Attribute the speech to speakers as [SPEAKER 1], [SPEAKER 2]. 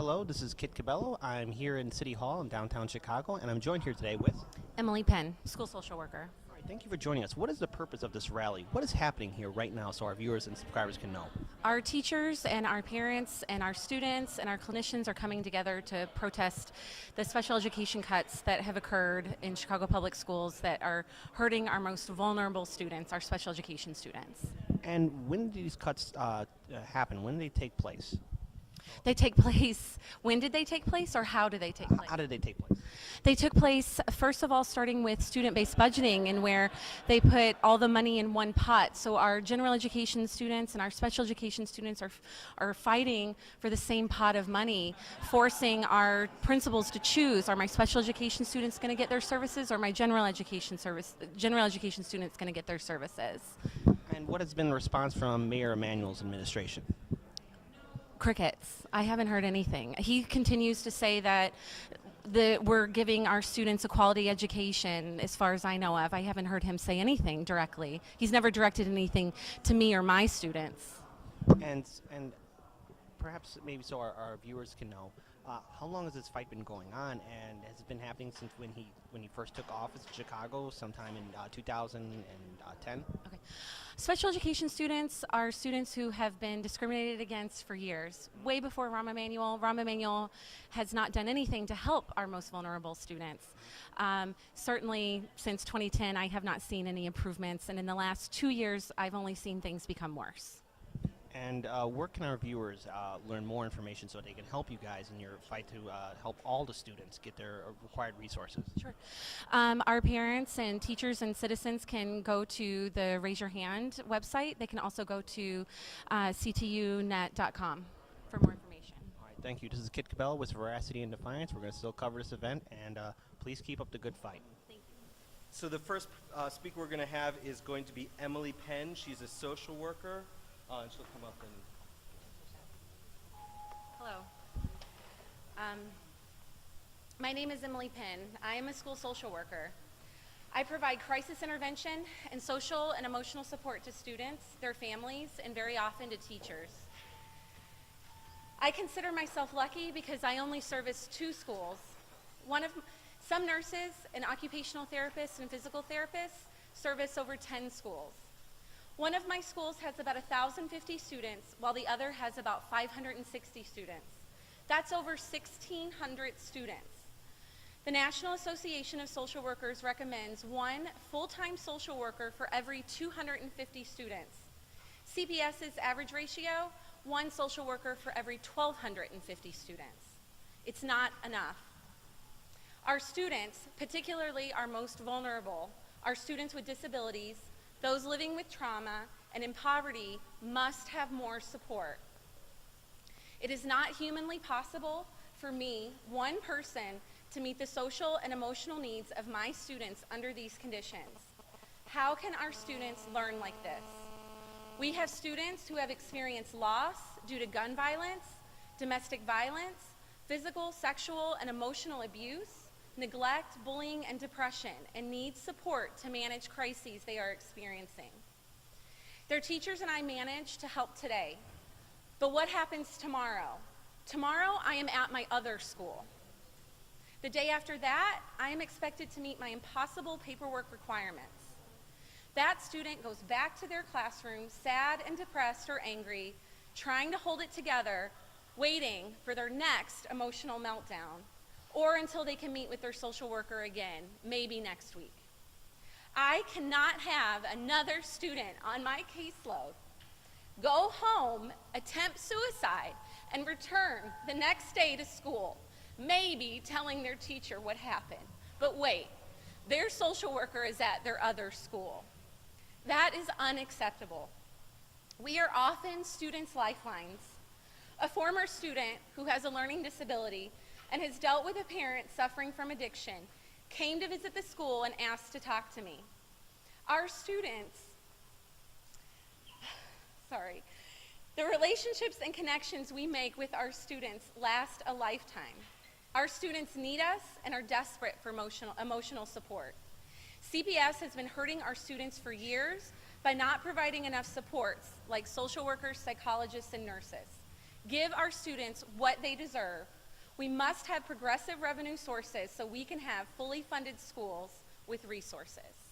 [SPEAKER 1] hello, this is Kit Cabello. I'm here in City Hall in downtown Chicago, and I'm joined here today with...
[SPEAKER 2] Emily Penn, school social worker.
[SPEAKER 1] All right, thank you for joining us. What is the purpose of this rally? What is happening here right now so our viewers and subscribers can know?
[SPEAKER 2] Our teachers and our parents and our students and our clinicians are coming together to protest the special education cuts that have occurred in Chicago Public Schools that are hurting our most vulnerable students, our special education students.
[SPEAKER 1] And when do these cuts happen? When do they take place?
[SPEAKER 2] They take place, when did they take place or how did they take place?
[SPEAKER 1] How did they take place?
[SPEAKER 2] They took place, first of all, starting with student-based budgeting, and where they put all the money in one pot. So our general education students and our special education students are fighting for the same pot of money, forcing our principals to choose, are my special education students going to get their services, or my general education students going to get their services?
[SPEAKER 1] And what has been the response from Mayor Emanuel's administration?
[SPEAKER 2] Crickets. I haven't heard anything. He continues to say that we're giving our students a quality education, as far as I know of. I haven't heard him say anything directly. He's never directed anything to me or my students.
[SPEAKER 1] And perhaps maybe so our viewers can know, how long has this fight been going on, and has it been happening since when he first took office in Chicago sometime in 2010?
[SPEAKER 2] Okay. Special education students are students who have been discriminated against for years, way before Rahm Emanuel. Rahm Emanuel has not done anything to help our most vulnerable students. Certainly since 2010, I have not seen any improvements, and in the last 2 years, I've only seen things become worse.
[SPEAKER 1] And where can our viewers learn more information so they can help you guys in your fight to help all the students get their required resources?
[SPEAKER 2] Sure. Our parents and teachers and citizens can go to the Raise Your Hand website. They can also go to ctunet.com for more information.
[SPEAKER 1] All right, thank you. This is Kit Cabello with Veracity In Defiance. We're going to still cover this event, and please keep up the good fight.
[SPEAKER 2] Thank you.
[SPEAKER 3] So the first speaker we're going to have is going to be Emily Penn. She's a social worker. And she'll come up and...
[SPEAKER 2] Hello. My name is Emily Penn. I am a school social worker. I provide crisis intervention and social and emotional support to students, their families, and very often to teachers. I consider myself lucky because I only service 2 schools. Some nurses and occupational therapists and physical therapists service over 10 schools. One of my schools has about 1,050 students, while the other has about 560 students. That's over 1,600 students. The National Association of Social Workers recommends 1 full-time social worker for every 250 students. CPS's average ratio, 1 social worker for every 1,250 students. It's not enough. Our students, particularly our most vulnerable, our students with disabilities, those living with trauma and in poverty, must have more support. It is not humanly possible for me, one person, to meet the social and emotional needs of my students under these conditions. How can our students learn like this? We have students who have experienced loss due to gun violence, domestic violence, physical, sexual, and emotional abuse, neglect, bullying, and depression, and need support to manage crises they are experiencing. Their teachers and I manage to help today. But what happens tomorrow? Tomorrow, I am at my other school. The day after that, I am expected to meet my impossible paperwork requirements. That student goes back to their classroom, sad and depressed or angry, trying to hold it together, waiting for their next emotional meltdown, or until they can meet with their social worker again, maybe next week. I cannot have another student on my caseload go home, attempt suicide, and return the next day to school, maybe telling their teacher what happened. But wait, their social worker is at their other school. That is unacceptable. We are often students' lifelines. A former student who has a learning disability and has dealt with a parent suffering from addiction came to visit the school and asked to talk to me. Our students, the relationships and connections we make with our students last a lifetime. Our students need us and are desperate for emotional support. CPS has been hurting our students for years by not providing enough supports like social workers, psychologists, and nurses. give our students what they deserve, we must have progressive revenue sources so we can have fully funded schools with resources.